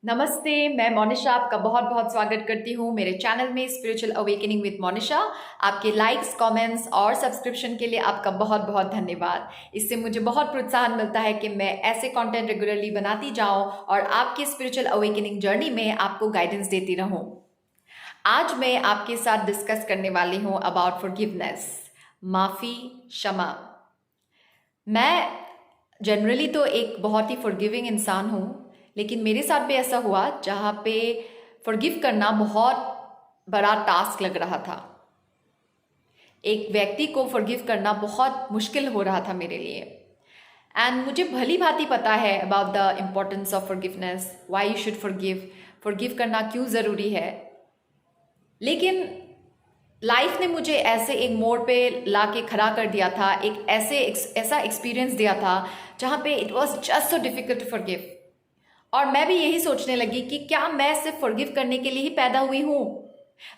नमस्ते, मैं मोनिशा आपका बहुत बहुत स्वागत करती हूँ मेरे चैनल में स्पिरिचुअल अवेकनिंग विद मोनिशा। आपके लाइक्स, कमेंट्स और सब्सक्रिप्शन के लिए आपका बहुत बहुत धन्यवाद। इससे मुझे बहुत प्रोत्साहन मिलता है कि मैं ऐसे कंटेंट रेगुलरली बनाती जाऊँ और आपकी स्पिरिचुअल अवेकनिंग जर्नी में आपको गाइडेंस देती रहूँ। आज मैं आपके साथ डिस्कस करने वाली हूँ अबाउट फॉरगिवनेस, माफ़ी, क्षमा। मैं जनरली तो एक बहुत ही फॉरगिविंग इंसान हूँ, लेकिन मेरे साथ भी ऐसा हुआ जहाँ पे फॉरगिव करना बहुत बड़ा टास्क लग रहा था। एक व्यक्ति को फॉरगिव करना बहुत मुश्किल हो रहा था मेरे लिए। एंड मुझे भली भांति पता है about the importance of forgiveness, why you should forgive, forgive करना क्यों ज़रूरी है। लेकिन लाइफ ने मुझे ऐसे एक मोड़ पे ला के खड़ा कर दिया था, एक ऐसा एक्सपीरियंस दिया था जहाँ पे it was just so difficult to forgive. और मैं भी यही सोचने लगी कि क्या मैं सिर्फ फॉरगिव करने के लिए ही पैदा हुई हूँ?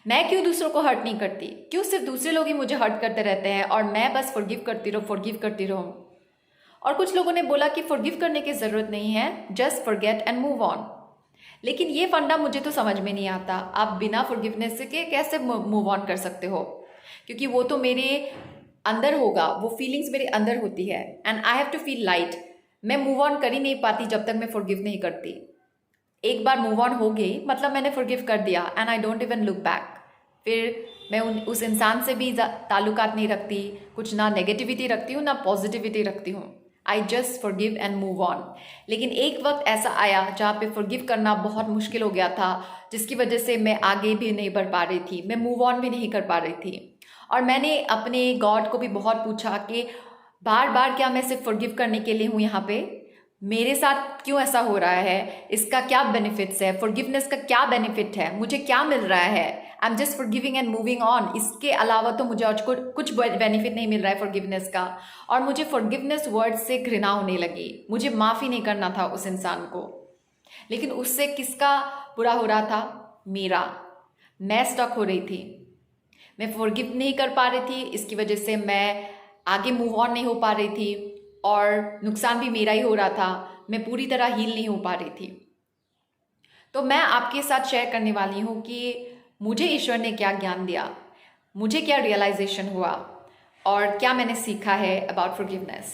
मैं क्यों दूसरों को हर्ट नहीं करती? क्यों सिर्फ दूसरे लोग ही मुझे हर्ट करते रहते हैं और मैं बस फॉरगिव करती रहूँ। और कुछ लोगों ने बोला कि फॉरगिव करने की ज़रूरत नहीं है, just forget and move on. लेकिन ये फंडा मुझे तो समझ में नहीं आता। आप बिना फॉरगिवनेस के कैसे मूव ऑन कर सकते हो? क्योंकि वो तो मेरे अंदर होगा, वो फीलिंग्स मेरे अंदर होती है and I have to feel light. मैं मूव ऑन कर ही नहीं पाती जब तक मैं फॉरगिव नहीं करती। एक बार मूव ऑन हो गई मतलब मैंने फॉरगिव कर दिया and I don't even look back. फिर मैं उस इंसान से भी ताल्लुकात नहीं रखती, कुछ ना नेगेटिविटी रखती हूँ ना पॉजिटिविटी रखती हूँ। I just forgive and move on. लेकिन एक वक्त ऐसा आया जहाँ पे फॉरगिव करना बहुत मुश्किल हो गया था, जिसकी वजह से मैं आगे भी नहीं बढ़ पा रही थी, मैं मूव ऑन भी नहीं कर पा रही थी। और मैंने अपने गॉड को भी बहुत पूछा कि बार बार क्या मैं सिर्फ फॉरगिव करने के लिए हूँ यहाँ पे? मेरे साथ क्यों ऐसा हो रहा है? इसका क्या बेनिफिट्स है? फॉरगिवनेस का क्या बेनिफिट है? मुझे क्या मिल रहा है? I am just forgiving and moving on. इसके अलावा तो मुझे और कुछ बेनिफिट नहीं मिल रहा है फॉरगिवनेस का। और मुझे फॉरगिवनेस वर्ड से घृणा होने लगी। मुझे माफ़ी नहीं करना था उस इंसान को। लेकिन उससे किसका बुरा हो रहा था? मेरा। मैं स्टक हो रही थी, मैं फॉरगिव नहीं कर पा रही थी। इसकी वजह से मैं आगे मूव ऑन नहीं हो पा रही थी और नुकसान भी मेरा ही हो रहा था। मैं पूरी तरह हील नहीं हो पा रही थी। तो मैं आपके साथ शेयर करने वाली हूँ कि मुझे ईश्वर ने क्या ज्ञान दिया, मुझे क्या रियलाइजेशन हुआ और क्या मैंने सीखा है अबाउट फॉरगिवनेस।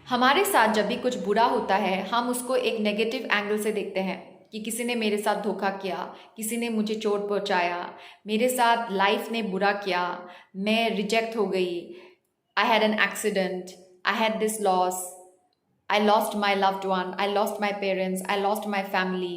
हमारे साथ जब भी कुछ बुरा होता है हम उसको एक नेगेटिव एंगल से देखते हैं कि किसी ने मेरे साथ धोखा किया, किसी ने मुझे चोट पहुंचाया, मेरे साथ लाइफ ने बुरा किया, मैं रिजेक्ट हो गई, I had an accident, I had this loss, I lost my loved one, I lost my parents, I lost my family,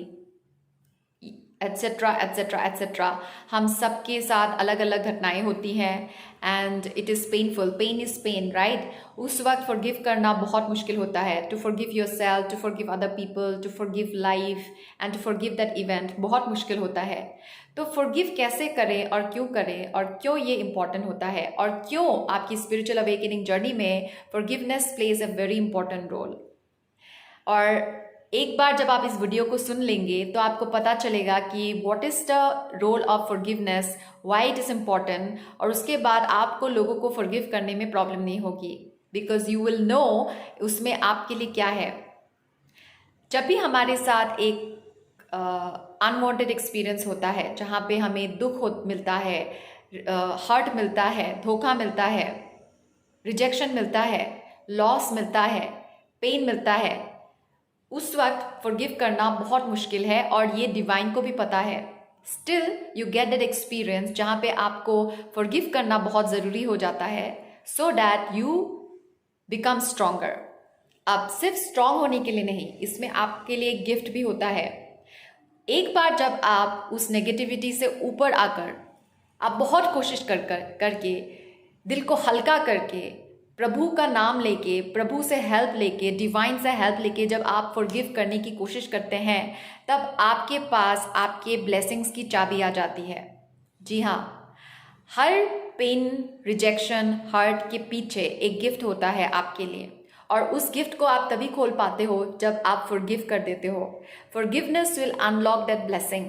etcetera etcetera etcetera. हम सबके साथ अलग अलग घटनाएं होती हैं and it is painful, pain is pain, right? उस वक्त फॉरगिव करना बहुत मुश्किल होता है। To forgive yourself, to forgive other people, to forgive life and to forgive that event बहुत मुश्किल होता है। तो फॉरगिव कैसे करें और क्यों ये इंपॉर्टेंट होता है और क्यों आपकी स्पिरिचुअल अवेकनिंग जर्नी में forgiveness plays a very important role. और एक बार जब आप इस वीडियो को सुन लेंगे तो आपको पता चलेगा कि what is the role of forgiveness, why it is important. और उसके बाद आपको लोगों को फॉरगिव करने में प्रॉब्लम नहीं होगी, बिकॉज यू विल नो उसमें आपके लिए क्या है। जब भी हमारे साथ एक अनवांटेड एक्सपीरियंस होता है जहाँ पे हमें मिलता है, हर्ट मिलता है, धोखा मिलता है, रिजेक्शन मिलता है, लॉस मिलता है, पेन मिलता है, उस वक्त फॉरगिव करना बहुत मुश्किल है और ये डिवाइन को भी पता है। Still you get that experience जहाँ पे आपको फॉरगिव करना बहुत ज़रूरी हो जाता है so that you become stronger. अब सिर्फ स्ट्रांग होने के लिए नहीं, इसमें आपके लिए एक गिफ्ट भी होता है। एक बार जब आप उस नेगेटिविटी से ऊपर आकर आप बहुत कोशिश करके दिल को हल्का करके प्रभु का नाम लेके, प्रभु से हेल्प लेके, डिवाइन से हेल्प लेके जब आप फॉरगिव करने की कोशिश करते हैं तब आपके पास आपके ब्लेसिंग्स की चाबी आ जाती है। जी हाँ, हर पेन, रिजेक्शन, हर्ट के पीछे एक गिफ्ट होता है आपके लिए और उस गिफ्ट को आप तभी खोल पाते हो जब आप फॉरगिव कर देते हो। Forgiveness will unlock that blessing.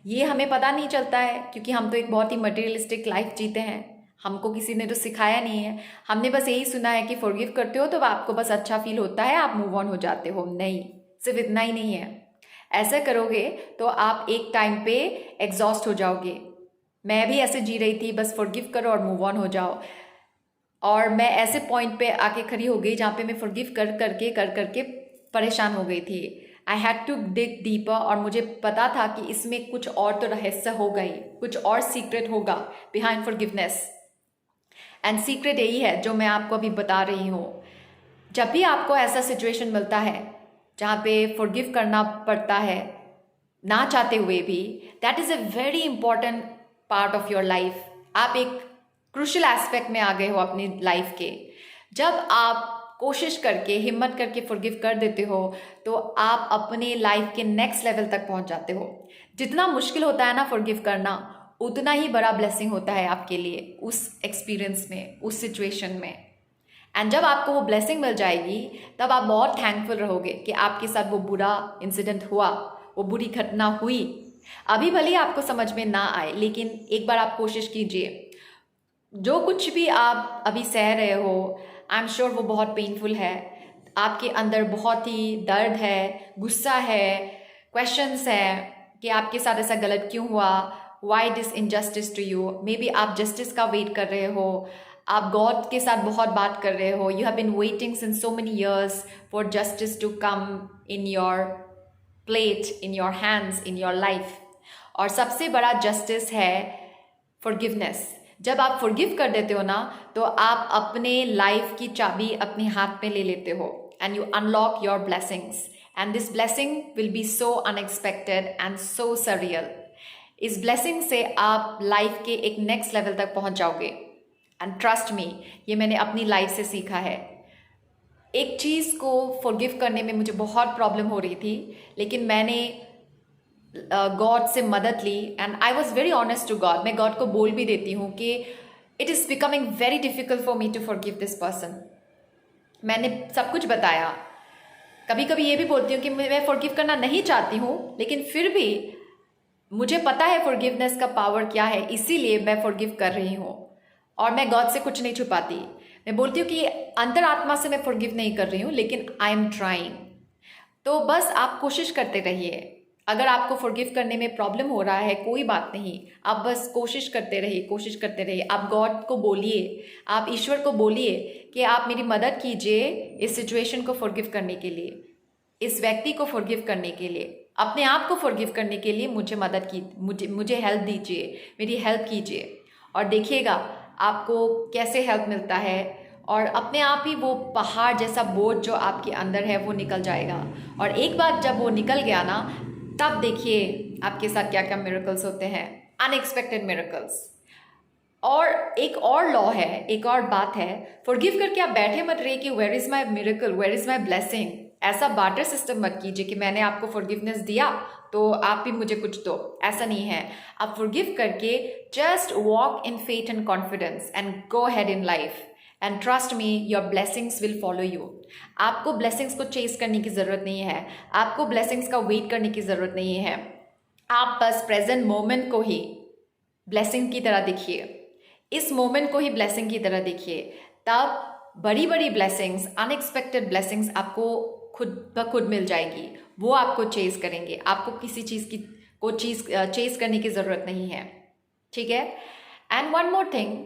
ये हमें पता नहीं चलता है क्योंकि हम तो एक बहुत ही मटेरियलिस्टिक लाइफ जीते हैं। हमको किसी ने तो सिखाया नहीं है। हमने बस यही सुना है कि फॉरगिव करते हो तो आपको बस अच्छा फील होता है, आप मूव ऑन हो जाते हो। नहीं, सिर्फ इतना ही नहीं है। ऐसा करोगे तो आप एक टाइम पे एग्जॉस्ट हो जाओगे। मैं भी ऐसे जी रही थी, बस फॉरगिव करो और मूव ऑन हो जाओ। और मैं ऐसे पॉइंट पे आके खड़ी हो गई जहाँ पे मैं फॉरगिव कर करके परेशान हो गई थी। I had to dig deeper, और मुझे पता था कि इसमें कुछ और तो रहस्य होगा ही, कुछ और सीक्रेट होगा बिहाइंड फॉरगिवनेस। एंड सीक्रेट यही है जो मैं आपको अभी बता रही हूँ। जब भी आपको ऐसा सिचुएशन मिलता है जहाँ पे फॉरगिव करना पड़ता है ना चाहते हुए भी, that is a very important part of your life. आप एक क्रूशियल एस्पेक्ट में आ गए हो अपनी लाइफ के। जब आप कोशिश करके हिम्मत करके फॉरगिव कर देते हो तो आप अपने लाइफ के नेक्स्ट लेवल तक पहुंच जाते हो। जितना मुश्किल होता है ना फॉरगिव करना, उतना ही बड़ा ब्लेसिंग होता है आपके लिए उस एक्सपीरियंस में, उस सिचुएशन में। एंड जब आपको वो ब्लेसिंग मिल जाएगी तब आप बहुत थैंकफुल रहोगे कि आपके साथ वो बुरा इंसिडेंट हुआ, वो बुरी घटना हुई। अभी भले ही आपको समझ में ना आए, लेकिन एक बार आप कोशिश कीजिए। जो कुछ भी आप अभी सह रहे हो, आई एम श्योर वो बहुत पेनफुल है। आपके अंदर बहुत ही दर्द है, गुस्सा है, क्वेश्चंस है कि आपके साथ ऐसा गलत क्यों हुआ, why this injustice to you. Maybe आप जस्टिस का वेट कर रहे हो, आप गॉड के साथ बहुत बात कर रहे हो। You have been waiting since so many years for justice to come in your plate, in your hands, in your life. और सबसे बड़ा जस्टिस है फॉरगिवनेस। जब आप फॉरगिव कर देते हो ना, तो आप अपने लाइफ की चाबी अपने हाथ में ले लेते हो and you unlock your blessings. And this blessing will be so unexpected and so surreal. इस ब्लेसिंग से आप लाइफ के एक नेक्स्ट लेवल तक पहुंच जाओगे। एंड ट्रस्ट मी, ये मैंने अपनी लाइफ से सीखा है। एक चीज़ को फॉरगिव करने में मुझे बहुत प्रॉब्लम हो रही थी, लेकिन मैंने गॉड से मदद ली and I was very honest to God. मैं गॉड को बोल भी देती हूँ कि it is becoming very difficult for me to forgive this person. मैंने सब कुछ बताया। कभी कभी ये भी बोलती हूँ कि मैं फॉरगिव करना नहीं चाहती हूँ, लेकिन फिर भी मुझे पता है फॉरगिवनेस का पावर क्या है, इसीलिए मैं फॉरगिव कर रही हूँ। और मैं गॉड से कुछ नहीं छुपाती। मैं बोलती हूँ कि अंतरात्मा से मैं फॉरगिव नहीं कर रही हूँ, लेकिन आई एम ट्राइंग। तो बस आप कोशिश करते रहिए। अगर आपको फॉरगिव करने में प्रॉब्लम हो रहा है, कोई बात नहीं, आप बस कोशिश करते रहिए, कोशिश करते रहिए। आप गॉड को बोलिए, आप ईश्वर को बोलिए कि आप मेरी मदद कीजिए इस सिचुएशन को फॉरगिव करने के लिए, इस व्यक्ति को फॉरगिव करने के लिए, अपने आप को फॉरगिव करने के लिए मुझे मदद की, मुझे हेल्प दीजिए, मेरी हेल्प कीजिए। और देखिएगा आपको कैसे हेल्प मिलता है, और अपने आप ही वो पहाड़ जैसा बोझ जो आपके अंदर है वो निकल जाएगा। और एक बार जब वो निकल गया ना, तब देखिए आपके साथ क्या क्या मिरेकल्स होते हैं, अनएक्सपेक्टेड मिरेकल्स। और एक और लॉ है, एक और बात है, फॉरगिव करके आप बैठे मत रहिए कि where is my miracle, where is my blessing. ऐसा बार्टर सिस्टम मत कीजिए कि मैंने आपको फॉरगिवनेस दिया तो आप भी मुझे कुछ दो, ऐसा नहीं है। आप फॉरगिव करके just walk in faith and confidence and go head in life and trust me, your blessings will follow you. आपको ब्लेसिंग्स को चेस करने की ज़रूरत नहीं है, आपको ब्लेसिंग्स का वेट करने की ज़रूरत नहीं है। आप बस प्रेजेंट मोमेंट को ही ब्लेसिंग की तरह देखिए, इस मोमेंट को ही ब्लेसिंग की तरह देखिए। तब बड़ी बड़ी ब्लेसिंग्स, अनएक्सपेक्टेड ब्लेसिंग्स आपको खुद ब खुद मिल जाएगी। वो आपको चेस करेंगे, आपको किसी चीज़ की को चीज़ चेस करने की ज़रूरत नहीं है, ठीक है। एंड वन मोर थिंग,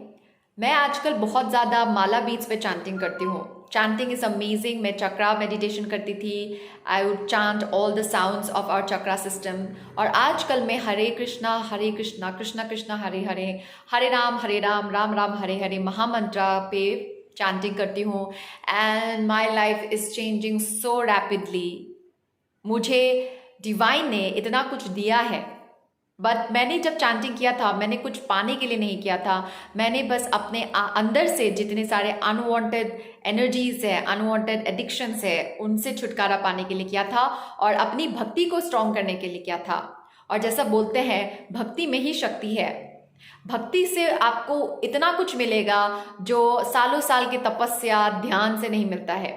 मैं आजकल बहुत ज़्यादा माला बीट्स पे चांटिंग करती हूँ। Chanting is amazing. मैं चक्रा मेडिटेशन करती थी, I would chant all the sounds of our chakra system. और आजकल मैं हरे कृष्णा कृष्णा कृष्णा हरे हरे, हरे राम राम राम हरे हरे महामंत्रा पे चांटिंग करती हूँ। And my life is changing so rapidly. मुझे डिवाइन ने इतना कुछ दिया है, बट मैंने जब चांटिंग किया था, मैंने कुछ पाने के लिए नहीं किया था। मैंने बस अपने अंदर से जितने सारे अनवांटेड एनर्जीज है, अनवांटेड एडिक्शंस है, उनसे छुटकारा पाने के लिए किया था और अपनी भक्ति को स्ट्रॉन्ग करने के लिए किया था। और जैसा बोलते हैं, भक्ति में ही शक्ति है। भक्ति से आपको इतना कुछ मिलेगा जो सालों साल की तपस्या ध्यान से नहीं मिलता है।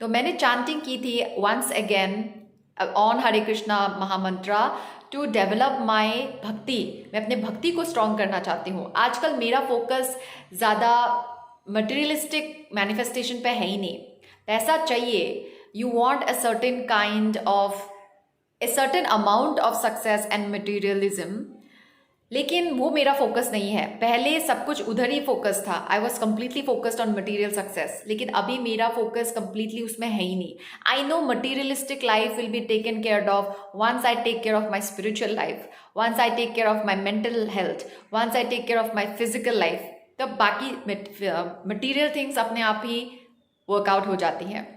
तो मैंने चांटिंग की थी once again on Hare Krishna mahamantra to develop my bhakti. मैं अपने भक्ति को स्ट्रॉन्ग करना चाहती हूँ। आजकल मेरा फोकस ज़्यादा मटेरियलिस्टिक मैनिफेस्टेशन पे है ही नहीं। ऐसा चाहिए, you want a certain kind of a certain amount of success and materialism, लेकिन वो मेरा फोकस नहीं है। पहले सब कुछ उधर ही फोकस था, I was completely focused on material success, लेकिन अभी मेरा फोकस कम्प्लीटली उसमें है ही नहीं। I know materialistic life will be taken care of once I take care of my spiritual life, once I take care of my mental health, once I take care of my physical life, तब बाकी material things अपने आप ही workout हो जाती हैं।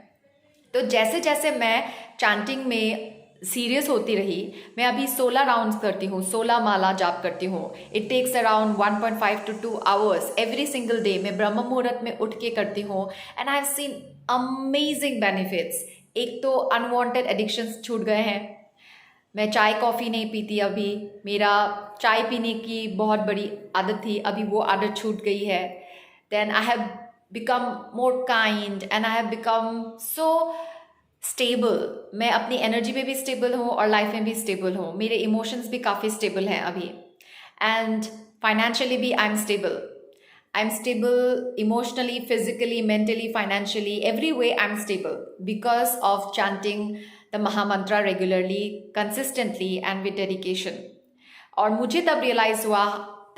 तो जैसे जैसे मैं चैंटिंग में सीरियस होती रही, मैं अभी 16 राउंड्स करती हूँ, 16 माला जाप करती हूँ। It takes around 1.5 to 2 hours every single day. मैं ब्रह्म मुहूर्त में उठ के करती हूँ and I have seen amazing benefits. एक तो अनवांटेड एडिक्शंस छूट गए हैं। मैं चाय कॉफ़ी नहीं पीती अभी, मेरा चाय पीने की बहुत बड़ी आदत थी, अभी वो आदत छूट गई है। Then I have become more kind and I have become so stable. मैं अपनी एनर्जी में भी स्टेबल हूँ और लाइफ में भी स्टेबल हूँ। मेरे इमोशंस भी काफ़ी स्टेबल हैं अभी, एंड फाइनेंशियली भी I am stable. I am stable emotionally, physically, mentally, financially, every way I am stable because of chanting the mahamantra regularly, consistently and with dedication. और मुझे तब रियलाइज हुआ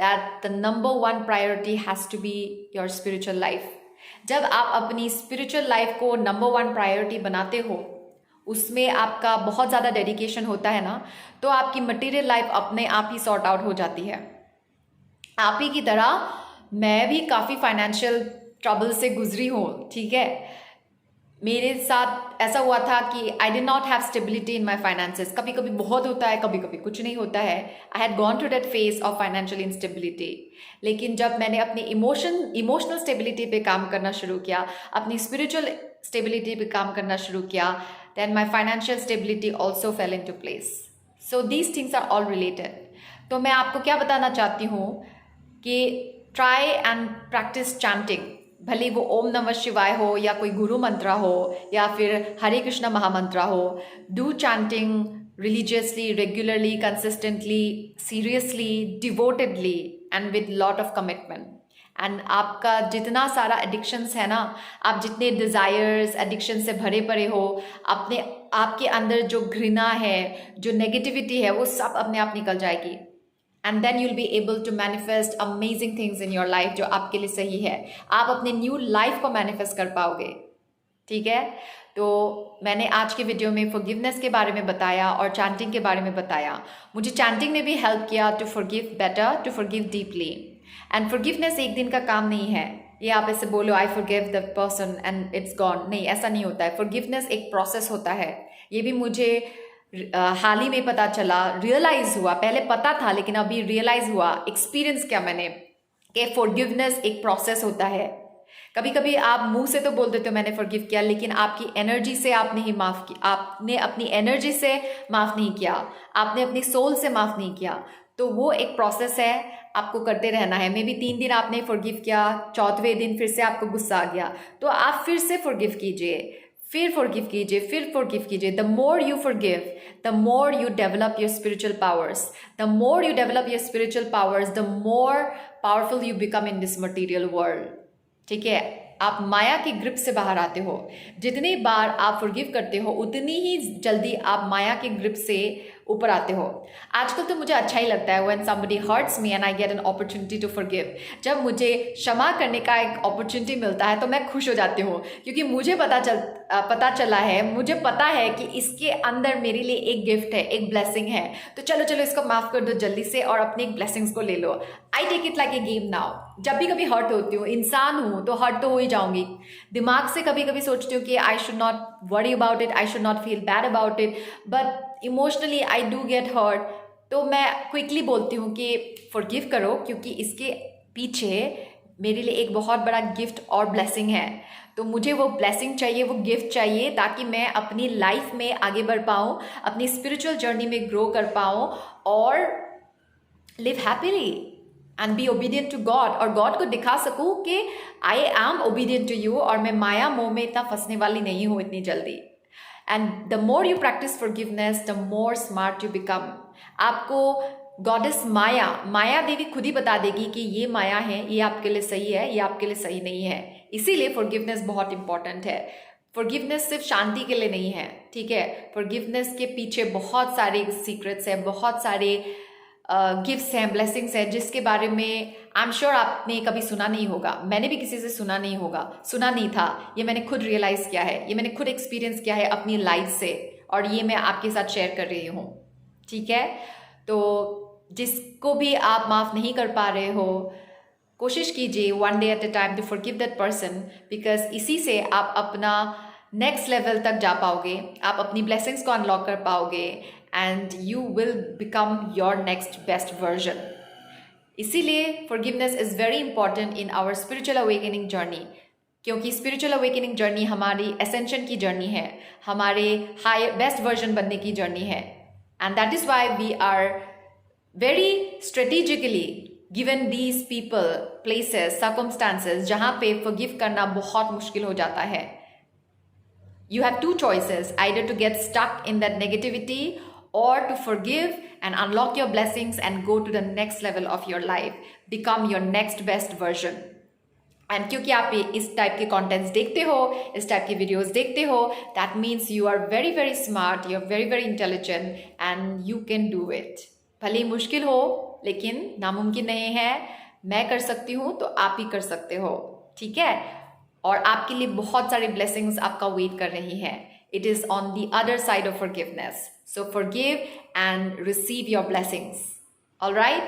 that the number 1 priority has to be your spiritual life. जब आप अपनी spiritual life को number 1 priority बनाते हो, उसमें आपका बहुत ज़्यादा डेडिकेशन होता है ना, तो आपकी मटेरियल लाइफ अपने आप ही सॉर्ट आउट हो जाती है। आप ही की तरह मैं भी काफ़ी फाइनेंशियल ट्रबल से गुजरी हूँ, ठीक है। मेरे साथ ऐसा हुआ था कि I did not have stability in my finances. कभी कभी बहुत होता है, कभी कभी कुछ नहीं होता है। I had gone to that phase of financial instability. लेकिन जब मैंने अपनी इमोशनल स्टेबिलिटी पे काम करना शुरू किया, अपनी स्पिरिचुअल स्टेबिलिटी पे काम करना शुरू किया, then my financial stability also fell in to place. So these things are all related. तो मैं आपको क्या बताना चाहती हूँ कि ट्राई एंड प्रैक्टिस चैंटिंग। भले वो ओम नमः शिवाय हो या कोई गुरु मंत्रा हो या फिर हरे कृष्णा महामंत्रा हो, do chanting religiously, regularly, consistently, seriously, devotedly and with lot of commitment. And आपका जितना सारा एडिक्शंस है ना, आप जितने डिज़ायर्स एडिक्शन से भरे पड़े हो, अपने आपके अंदर जो घृणा है, जो नेगेटिविटी है, वो सब अपने आप निकल जाएगी। And then you'll be able to manifest amazing things in your life जो आपके लिए सही है। आप अपने न्यू लाइफ को मैनिफेस्ट कर पाओगे, ठीक है। तो मैंने आज के वीडियो में फॉरगिवनेस के बारे में बताया और चैंटिंग के बारे में बताया। मुझे चैंटिंग ने भी हेल्प किया to forgive better, to forgive deeply. And forgiveness एक दिन का काम नहीं है। ये आप ऐसे बोलो I forgive the person and it's gone, नहीं, ऐसा नहीं होता है। फॉरगिवनेस एक प्रोसेस होता है। ये भी मुझे हाल ही में पता चला, रियलाइज हुआ। पहले पता था लेकिन अभी रियलाइज हुआ, एक्सपीरियंस किया मैंने कि फॉरगिवनेस एक प्रोसेस होता है। कभी कभी आप मुंह से तो बोल देते हो मैंने फॉरगिव किया, लेकिन आपकी एनर्जी से आपने ही माफ़ किया। आपने अपनी एनर्जी से माफ़ नहीं किया, आपने अपनी सोल से माफ़ नहीं किया। तो वो एक प्रोसेस है, आपको करते रहना है। मे बी 3 दिन आपने फॉरगिव किया, 4वें दिन फिर से आपको गुस्सा आ गया, तो आप फिर से फॉरगिव कीजिए, फिर फॉरगिव कीजिए, फिर फॉरगिव कीजिए। The more you forgive, the more you develop your spiritual powers. The more you develop your spiritual powers, the more powerful you become in this material world, ठीक है। आप माया की ग्रिप से बाहर आते हो। जितनी बार आप फॉरगिव करते हो, उतनी ही जल्दी आप माया की ग्रिप से ऊपर आते हो। आजकल तो मुझे अच्छा ही लगता है when somebody hurts me and I get an opportunity to forgive. जब मुझे क्षमा करने का एक अपॉर्चुनिटी मिलता है तो मैं खुश हो जाती हूँ, क्योंकि मुझे पता चला है, मुझे पता है कि इसके अंदर मेरे लिए एक गिफ्ट है, एक ब्लेसिंग है। तो चलो चलो इसको माफ़ कर दो जल्दी से और अपनी एक ब्लेसिंग्स को ले लो। I take it like a game now. जब भी कभी हर्ट होती हूँ, इंसान हूँ तो हर्ट तो हो ही जाऊँगी। दिमाग से कभी कभी सोचती हूँ कि I should not worry about it, I should not feel bad about it, but emotionally I do get hurt. तो मैं क्विकली बोलती हूँ कि फॉरगिव करो, क्योंकि इसके पीछे मेरे लिए एक बहुत बड़ा गिफ्ट और ब्लेसिंग है। तो मुझे वो ब्लेसिंग चाहिए, वो गिफ्ट चाहिए, ताकि मैं अपनी लाइफ में आगे बढ़ पाऊँ, अपनी स्पिरिचुअल जर्नी में ग्रो कर पाऊँ और live happily and be obedient to God. और गॉड को दिखा सकूँ कि I am obedient to you और मैं माया मोह में इतना फंसने वाली नहीं हूँ इतनी जल्दी। And the more you practice forgiveness, the more smart you become. आपको गॉडेस माया देवी खुद ही बता देगी कि ये माया है, ये आपके लिए सही है, ये आपके लिए सही नहीं है। इसीलिए फॉरगिवनेस बहुत इंपॉर्टेंट है। फॉरगिवनेस सिर्फ शांति के लिए नहीं है, ठीक है। फॉरगिवनेस के पीछे बहुत सारे सीक्रेट्स हैं, बहुत सारे गिफ्ट्स हैं, ब्लेसिंग्स हैं, जिसके बारे में आई एम श्योर आपने कभी सुना नहीं होगा। मैंने भी किसी से सुना नहीं था। ये मैंने खुद रियलाइज किया है, ये मैंने खुद एक्सपीरियंस किया है अपनी लाइफ से, और ये मैं आपके साथ शेयर कर रही हूँ, ठीक है। तो जिसको भी आप माफ़ नहीं कर पा रहे हो, कोशिश कीजिए one day at a time to forgive that person, because इसी से आप अपना नेक्स्ट लेवल तक जा पाओगे, आप अपनी ब्लेसिंग्स को अनलॉक कर पाओगे, and you will become your next best version. इसीलिए forgiveness is very important in our spiritual awakening journey, क्योंकि स्पिरिचुअल अवेकनिंग जर्नी हमारी एसेंशन की जर्नी है, हमारे हाई बेस्ट वर्जन बनने की जर्नी है। And that is why we are very strategically given these people, places, circumstances जहाँ पे फॉरगिव करना बहुत मुश्किल हो जाता है। You have two choices, either to get stuck in that negativity or to forgive and unlock your blessings and go to the next level of your life, become your next best version. And क्योंकि आप इस type के contents देखते हो, इस type की videos देखते हो, that means you are very very smart, you are very very intelligent and you can do it. भले ही मुश्किल हो, लेकिन नामुमकिन नहीं है। मैं कर सकती हूँ तो आप भी कर सकते हो, ठीक है। और आपके लिए बहुत सारे ब्लेसिंग्स आपका वेट कर रही हैं। It is on the other side of forgiveness, so forgive and receive your blessings. Alright,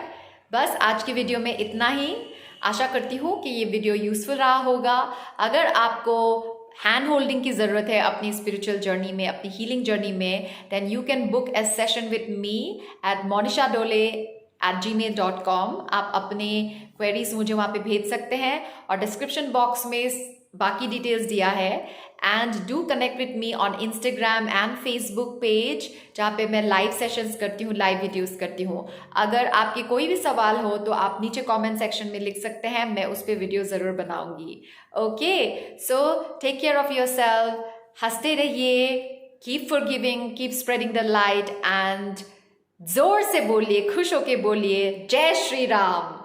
बस आज की वीडियो में इतना ही। आशा करती हूँ कि ये वीडियो यूजफुल रहा होगा। अगर आपको हैंड होल्डिंग की ज़रूरत है अपनी स्पिरिचुअल जर्नी में, अपनी हीलिंग जर्नी में, then you can book a session with me at monishadole@gmail.com। आप अपने क्वेरीज मुझे वहाँ पे भेज सकते हैं, और डिस्क्रिप्शन बॉक्स में बाकी डिटेल्स दिया है। And do connect with me on Instagram and Facebook page, जहाँ पे मैं लाइव सेशंस करती हूँ, लाइव वीडियोस करती हूँ। अगर आपके कोई भी सवाल हो तो आप नीचे कमेंट सेक्शन में लिख सकते हैं, मैं उस पर वीडियो ज़रूर बनाऊंगी। Okay, so take care of yourself, हंसते रहिए, keep forgiving, keep spreading the light, and जोर से बोलिए, खुश होके बोलिए, जय श्री राम।